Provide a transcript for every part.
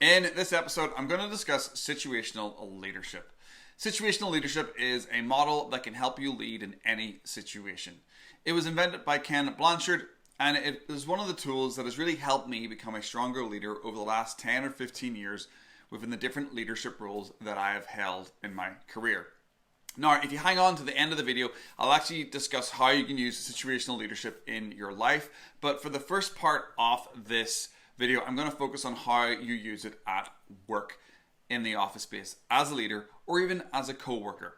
In this episode, I'm going to discuss situational leadership. Situational leadership is a model that can help you lead in any situation. It was invented by Ken Blanchard, and it is one of the tools that has really helped me become a stronger leader over the last 10 or 15 years within the different leadership roles that I have held in my career. Now, if you hang on to the end of the video, I'll actually discuss how you can use situational leadership in your life. But for the first part of this video, I'm going to focus on how you use it at work, in the office space, as a leader, or even as a co-worker.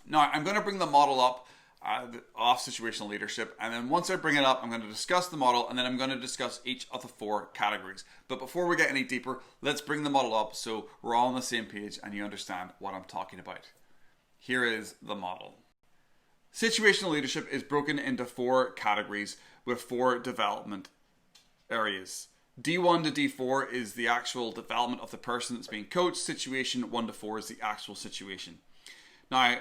Now, I'm going to bring the model up of situational leadership, and then once I bring it up, I'm going to discuss the model, and then I'm going to discuss each of the 4 categories. But before we get any deeper, let's bring the model up so we're all on the same page and you understand what I'm talking about. Here is the model. Situational leadership is broken into 4 categories with 4 development areas. D1 to D4 is the actual development of the person that's being coached. Situation 1 to 4 is the actual situation. Now,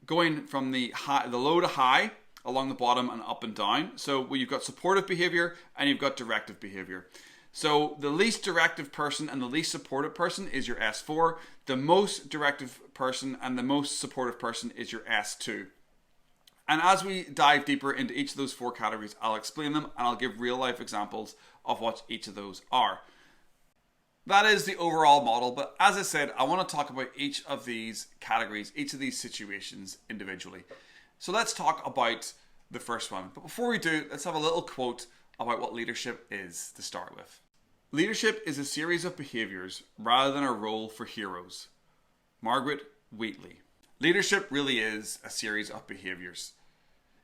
going from the low to high, along the bottom and up and down. So you've got supportive behavior and you've got directive behavior. So the least directive person and the least supportive person is your S4. The most directive person and the most supportive person is your S2. And as we dive deeper into each of those 4 categories, I'll explain them and I'll give real life examples of what each of those are. That is the overall model, but as I said, I want to talk about each of these categories, each of these situations individually. So let's talk about the first one. But before we do, let's have a little quote about what leadership is to start with. Leadership is a series of behaviors rather than a role for heroes. Margaret Wheatley. Leadership really is a series of behaviors.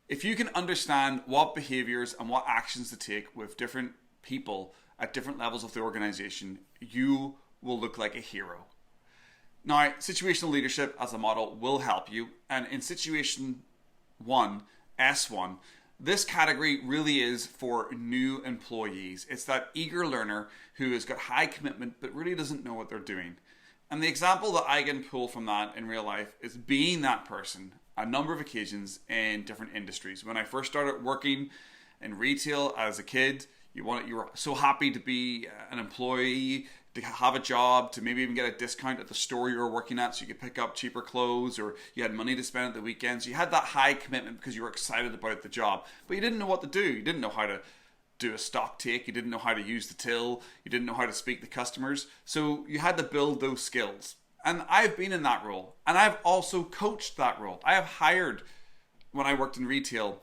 If you can understand what behaviors and what actions to take with different people at different levels of the organization, you will look like a hero. Now, situational leadership as a model will help you. And in situation 1, S1, this category really is for new employees. It's that eager learner who has got high commitment but really doesn't know what they're doing. And the example that I can pull from that in real life is being that person a number of occasions in different industries. When I first started working in retail as a kid, you were so happy to be an employee, to have a job, to maybe even get a discount at the store you were working at so you could pick up cheaper clothes, or you had money to spend at the weekends. You had that high commitment because you were excited about the job, but you didn't know what to do. You didn't know how to do a stock take. You didn't know how to use the till. You didn't know how to speak to customers. So you had to build those skills. And I've been in that role. And I've also coached that role. I have hired, when I worked in retail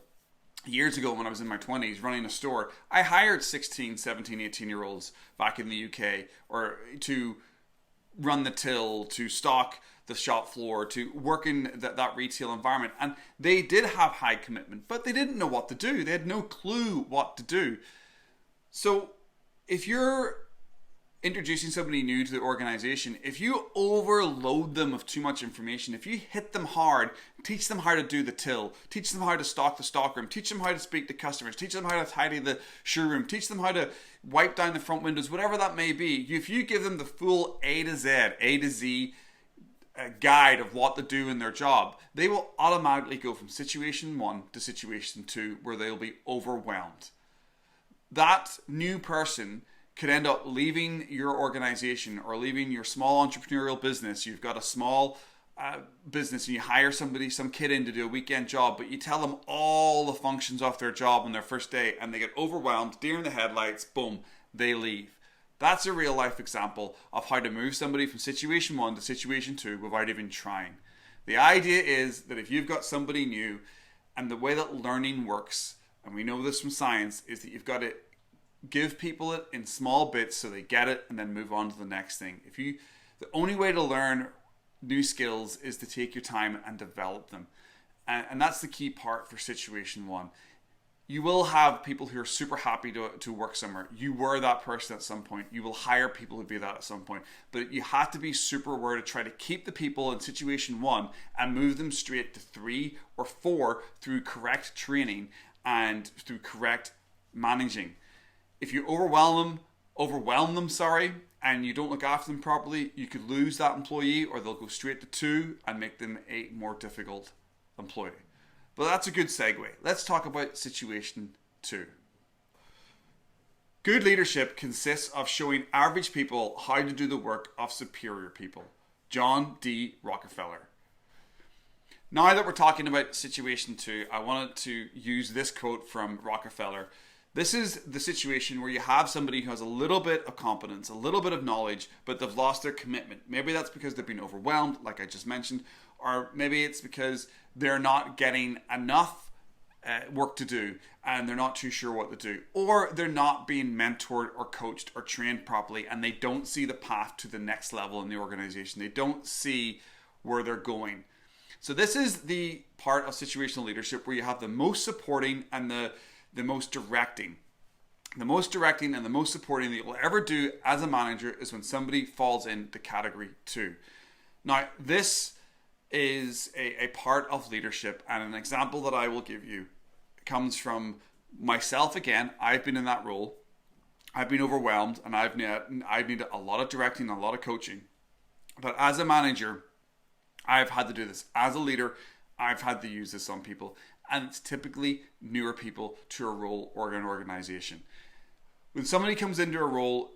years ago when I was in my 20s running a store, I hired 16, 17, 18-year-olds back in the UK or to run the till, to stock the shop floor, to work in that retail environment. And they did have high commitment, but they didn't know what to do. They had no clue what to do. So if you're introducing somebody new to the organization, if you overload them with too much information, if you hit them hard, teach them how to do the till, teach them how to stock the stockroom, teach them how to speak to customers, teach them how to tidy the showroom, teach them how to wipe down the front windows, whatever that may be, if you give them the full A to Z guide of what to do in their job, they will automatically go from situation 1 to situation 2 where they'll be overwhelmed. That new person could end up leaving your organization or leaving your small entrepreneurial business. You've got a small business and you hire somebody, some kid in to do a weekend job, but you tell them all the functions of their job on their first day and they get overwhelmed, deer in the headlights, boom, they leave. That's a real life example of how to move somebody from situation 1 to situation 2 without even trying. The idea is that if you've got somebody new, and the way that learning works, and we know this from science, is that you've got to give people it in small bits so they get it and then move on to the next thing. The only way to learn new skills is to take your time and develop them. And that's the key part for situation 1. You will have people who are super happy to work somewhere. You were that person at some point. You will hire people who be that at some point. But you have to be super aware to try to keep the people in situation 1 and move them straight to 3 or 4 through correct training and through correct managing. If you overwhelm them, and you don't look after them properly, you could lose that employee, or they'll go straight to 2 and make them a more difficult employee. But that's a good segue. Let's talk about situation 2. Good leadership consists of showing average people how to do the work of superior people. John D. Rockefeller. Now that we're talking about situation 2, I wanted to use this quote from Rockefeller. This is the situation where you have somebody who has a little bit of competence, a little bit of knowledge, but they've lost their commitment. Maybe that's because they've been overwhelmed, like I just mentioned, or maybe it's because they're not getting enough work to do and they're not too sure what to do, or they're not being mentored or coached or trained properly, and they don't see the path to the next level in the organization. They don't see where they're going. So this is the part of situational leadership where you have the most supporting and the most directing. The most directing and the most supporting that you'll ever do as a manager is when somebody falls into category 2. Now, this is a part of leadership, and an example that I will give you comes from myself again. I've been in that role. I've been overwhelmed, and I've needed a lot of directing, a lot of coaching. But as a manager, I've had to do this. As a leader, I've had to use this on people, and it's typically newer people to a role or an organization. When somebody comes into a role,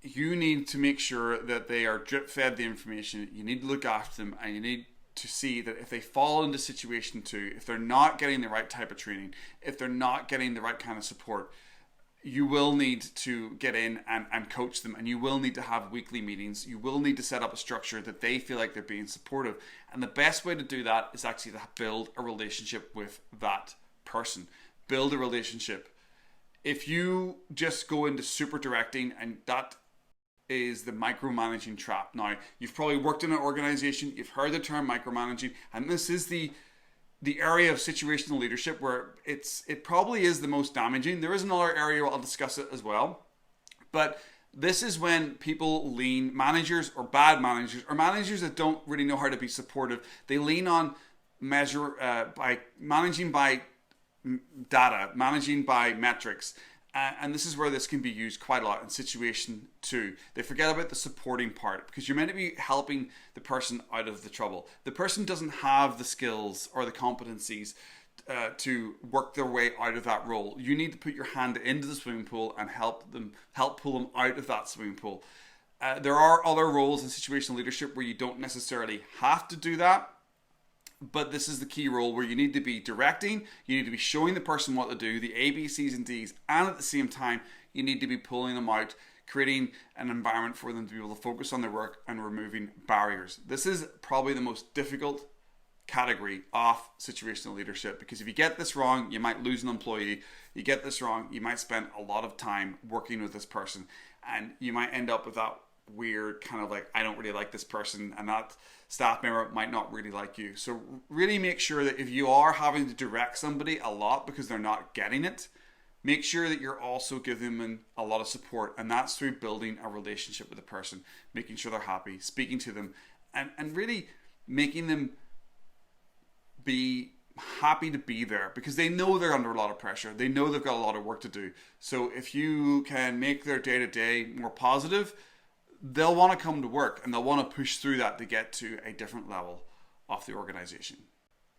you need to make sure that they are drip fed the information. You need to look after them, and you need to see that if they fall into situation 2, if they're not getting the right type of training, if they're not getting the right kind of support, you will need to get in and coach them, and you will need to have weekly meetings. You will need to set up a structure that they feel like they're being supportive. And the best way to do that is actually to build a relationship with that person. Build a relationship. If you just go into super directing, and that is the micromanaging trap. Now, you've probably worked in an organization, you've heard the term micromanaging, and this is the area of situational leadership where it probably is the most damaging. There is another area where I'll discuss it as well, but this is when people lean, managers or bad managers, or managers that don't really know how to be supportive, they lean on by managing by data, managing by metrics. And this is where this can be used quite a lot in situation 2. They forget about the supporting part, because you're meant to be helping the person out of the trouble. The person doesn't have the skills or the competencies to work their way out of that role. You need to put your hand into the swimming pool and help pull them out of that swimming pool. There are other roles in situational leadership where you don't necessarily have to do that. But this is the key role where you need to be directing, you need to be showing the person what to do, the A, B, C's and D's, and at the same time, you need to be pulling them out, creating an environment for them to be able to focus on their work and removing barriers. This is probably the most difficult category of situational leadership, because if you get this wrong, you might lose an employee. You get this wrong, you might spend a lot of time working with this person, and you might end up with that weird kind of like, I don't really like this person, and that staff member might not really like you. So really make sure that if you are having to direct somebody a lot because they're not getting it, make sure that you're also giving them a lot of support, and that's through building a relationship with the person, making sure they're happy, speaking to them, and really making them be happy to be there, because they know they're under a lot of pressure. They know they've got a lot of work to do. So if you can make their day-to-day more positive, they'll want to come to work, and they'll want to push through that to get to a different level of the organization.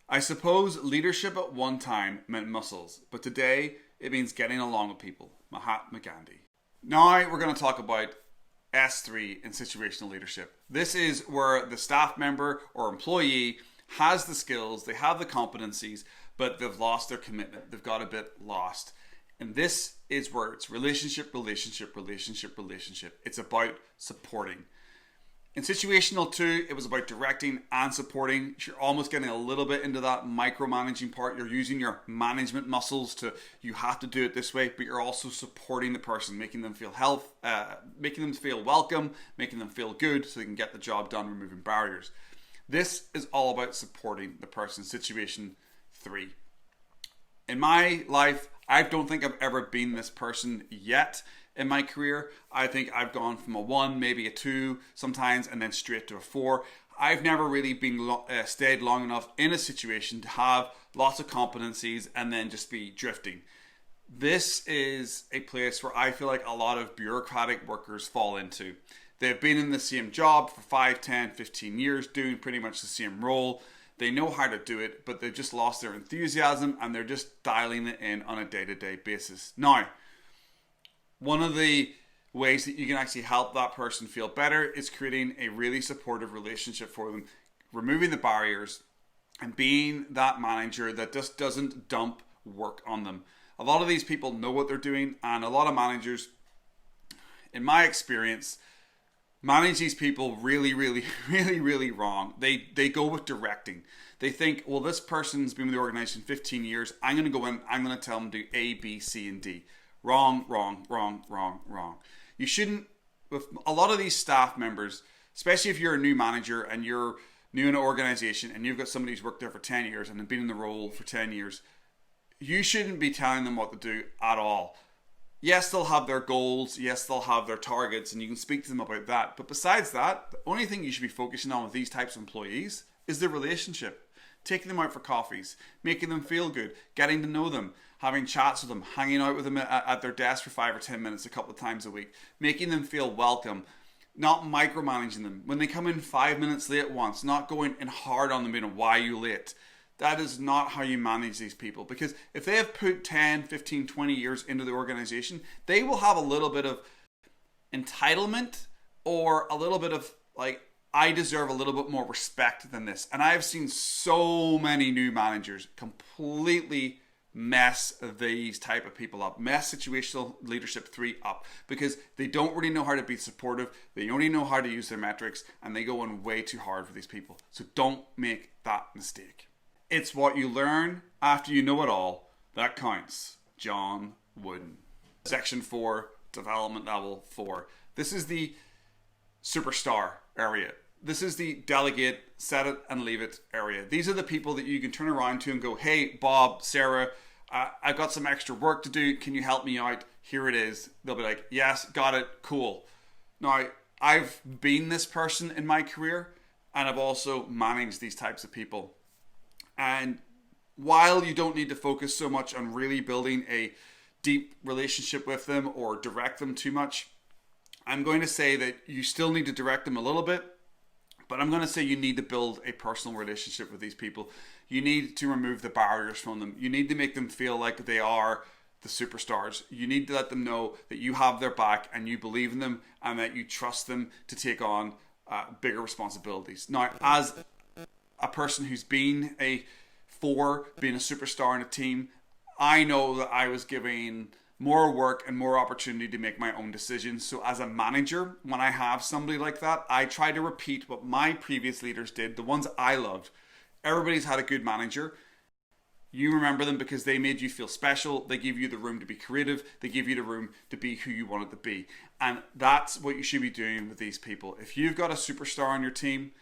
I suppose leadership at one time meant muscles, but today it means getting along with people. Mahatma Gandhi. Now we're going to talk about S3 in situational leadership. This is where the staff member or employee has the skills, they have the competencies, but they've lost their commitment. They've got a bit lost. And this is where it's relationship. It's about supporting. In situational 2, it was about directing and supporting. You're almost getting a little bit into that micromanaging part. You're using your management muscles you have to do it this way, but you're also supporting the person, making them feel making them feel welcome, making them feel good so they can get the job done, removing barriers. This is all about supporting the person. Situation 3. In my life, I don't think I've ever been this person yet in my career. I think I've gone from a 1, maybe a 2 sometimes, and then straight to a 4. I've never really been stayed long enough in a situation to have lots of competencies and then just be drifting. This is a place where I feel like a lot of bureaucratic workers fall into. They've been in the same job for 5, 10, 15 years, doing pretty much the same role. They know how to do it, but they've just lost their enthusiasm, and they're just dialing it in on a day-to-day basis. Now, One of the ways that you can actually help that person feel better is creating a really supportive relationship for them, removing the barriers, and being that manager that just doesn't dump work on them. A lot of these people know what they're doing, and a lot of managers, in my experience, manage these people really, really, really, really wrong. They go with directing. They think, well, this person's been with the organization 15 years. I'm going to go in, I'm going to tell them to do A, B, C, and D. Wrong, wrong, wrong, wrong, wrong. You shouldn't, with a lot of these staff members, especially if you're a new manager and you're new in an organization and you've got somebody who's worked there for 10 years and have been in the role for 10 years, you shouldn't be telling them what to do at all. Yes, they'll have their goals. Yes, they'll have their targets, and you can speak to them about that. But besides that, the only thing you should be focusing on with these types of employees is the relationship. Taking them out for coffees, making them feel good, getting to know them, having chats with them, hanging out with them at their desk for 5 or 10 minutes a couple of times a week, making them feel welcome, not micromanaging them. When they come in 5 minutes late once, not going in hard on them, being why are you late? That is not how you manage these people, because if they have put 10, 15, 20 years into the organization, they will have a little bit of entitlement or a little bit of like, I deserve a little bit more respect than this. And I've seen so many new managers completely mess these type of people up, mess situational leadership 3 up, because they don't really know how to be supportive. They only know how to use their metrics, and they go in way too hard for these people. So don't make that mistake. It's what you learn after you know it all that counts. John Wooden. Section 4, development level 4. This is the superstar area. This is the delegate, set it and leave it area. These are the people that you can turn around to and go, hey, Bob, Sarah, I've got some extra work to do. Can you help me out? Here it is. They'll be like, yes, got it, cool. Now, I've been this person in my career, and I've also managed these types of people. And while you don't need to focus so much on really building a deep relationship with them or direct them too much, I'm going to say that you still need to direct them a little bit, but I'm going to say you need to build a personal relationship with these people. You need to remove the barriers from them. You need to make them feel like they are the superstars. You need to let them know that you have their back and you believe in them and that you trust them to take on bigger responsibilities. Now, as a person who's been a superstar in a team, I know that I was giving more work and more opportunity to make my own decisions. So as a manager, when I have somebody like that, I try to repeat what my previous leaders did, the ones I loved. Everybody's had a good manager. You remember them because they made you feel special. They give you the room to be creative. They give you the room to be who you wanted to be. And that's what you should be doing with these people. If you've got a superstar on your team,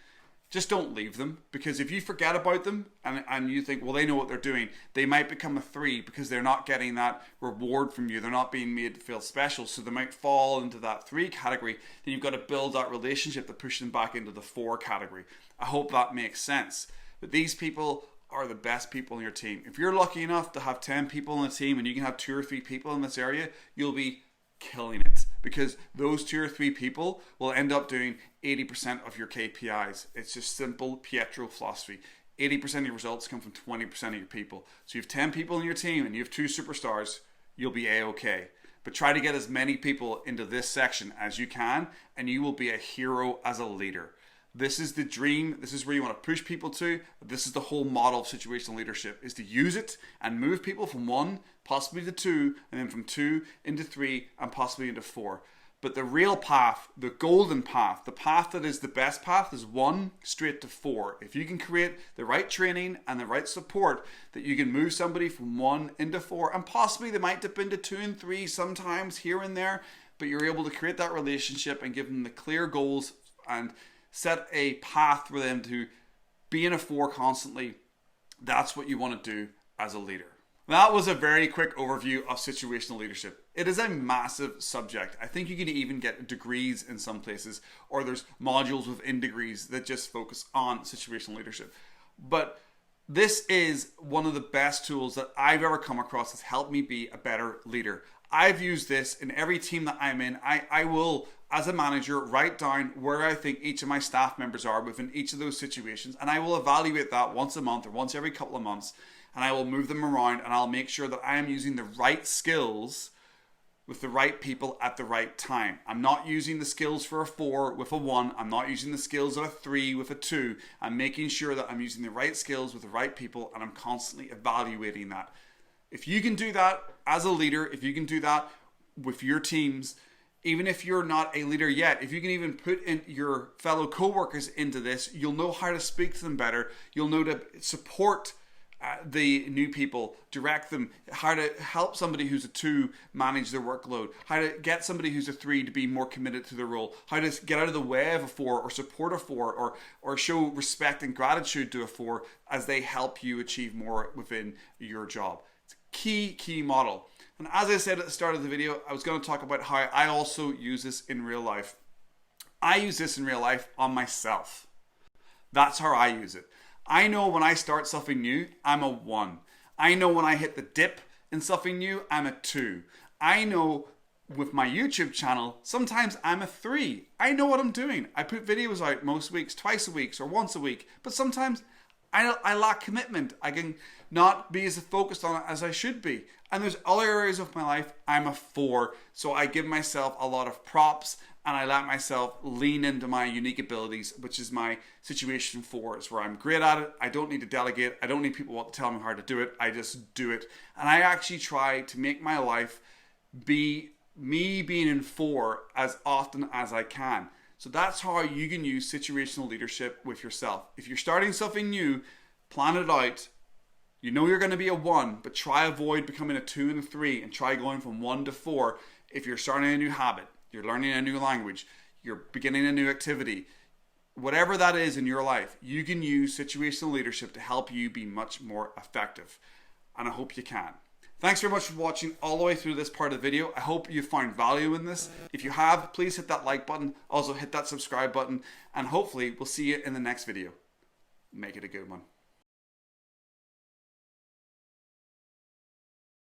just don't leave them, because if you forget about them and you think, well, they know what they're doing, they might become a 3 because they're not getting that reward from you. They're not being made to feel special. So they might fall into that 3 category. Then you've got to build that relationship to push them back into the 4 category. I hope that makes sense. But these people are the best people in your team. If you're lucky enough to have 10 people in a team and you can have 2 or 3 people in this area, you'll be killing it, because those 2 or 3 people will end up doing 80% of your KPIs. It's just simple Pietro philosophy. 80% of your results come from 20% of your people. So you have 10 people in your team and you have 2 superstars, you'll be A-okay. But try to get as many people into this section as you can, and you will be a hero as a leader. This is the dream. This is where you want to push people to. This is the whole model of situational leadership, is to use it and move people from 1, possibly to 2, and then from 2 into 3, and possibly into 4. But the real path, the golden path, the path that is the best path, is 1 straight to 4. If you can create the right training and the right support, that you can move somebody from 1 into 4, and possibly they might dip into 2 and 3 sometimes here and there, but you're able to create that relationship and give them the clear goals and set a path for them to be in a 4 constantly. That's what you want to do as a leader. That was a very quick overview of situational leadership. It is a massive subject. I think you can even get degrees in some places, or there's modules within degrees that just focus on situational leadership. But this is one of the best tools that I've ever come across that's helped me be a better leader. I've used this in every team that I'm in. I will, as a manager, write down where I think each of my staff members are within each of those situations, and I will evaluate that once a month or once every couple of months, and I will move them around, and I'll make sure that I am using the right skills with the right people at the right time. I'm not using the skills for a 4 with a 1. I'm not using the skills of a 3 with a 2. I'm making sure that I'm using the right skills with the right people, and I'm constantly evaluating that. If you can do that as a leader, if you can do that with your teams, even if you're not a leader yet, if you can even put in your fellow co-workers into this, you'll know how to speak to them better. You'll know to support the new people, direct them, how to help somebody who's a 2 manage their workload, how to get somebody who's a 3 to be more committed to their role, how to get out of the way of a 4 or support a 4 or show respect and gratitude to a 4 as they help you achieve more within your job. It's a key model. And as I said at the start of the video, I was going to talk about how I also use this in real life. I use this in real life on myself. That's how I use it. I know when I start something new, I'm a 1. I know when I hit the dip in something new, I'm a 2. I know with my YouTube channel, sometimes I'm a 3. I know what I'm doing. I put videos out most weeks, twice a week or once a week, but sometimes I lack commitment. I can not be as focused on it as I should be. And there's other areas of my life, I'm a 4. So I give myself a lot of props and I let myself lean into my unique abilities, which is my situation 4. It's where I'm great at it. I don't need to delegate. I don't need people to tell me how to do it. I just do it. And I actually try to make my life be me being in 4 as often as I can. So that's how you can use situational leadership with yourself. If you're starting something new, plan it out. You know you're going to be a 1, but try avoid becoming a 2 and a 3 and try going from 1 to 4 if you're starting a new habit. You're learning a new language, you're beginning a new activity, whatever that is in your life, you can use situational leadership to help you be much more effective. And I hope you can. Thanks very much for watching all the way through this part of the video. I hope you found value in this. If you have, please hit that like button. Also hit that subscribe button. And hopefully we'll see you in the next video. Make it a good one.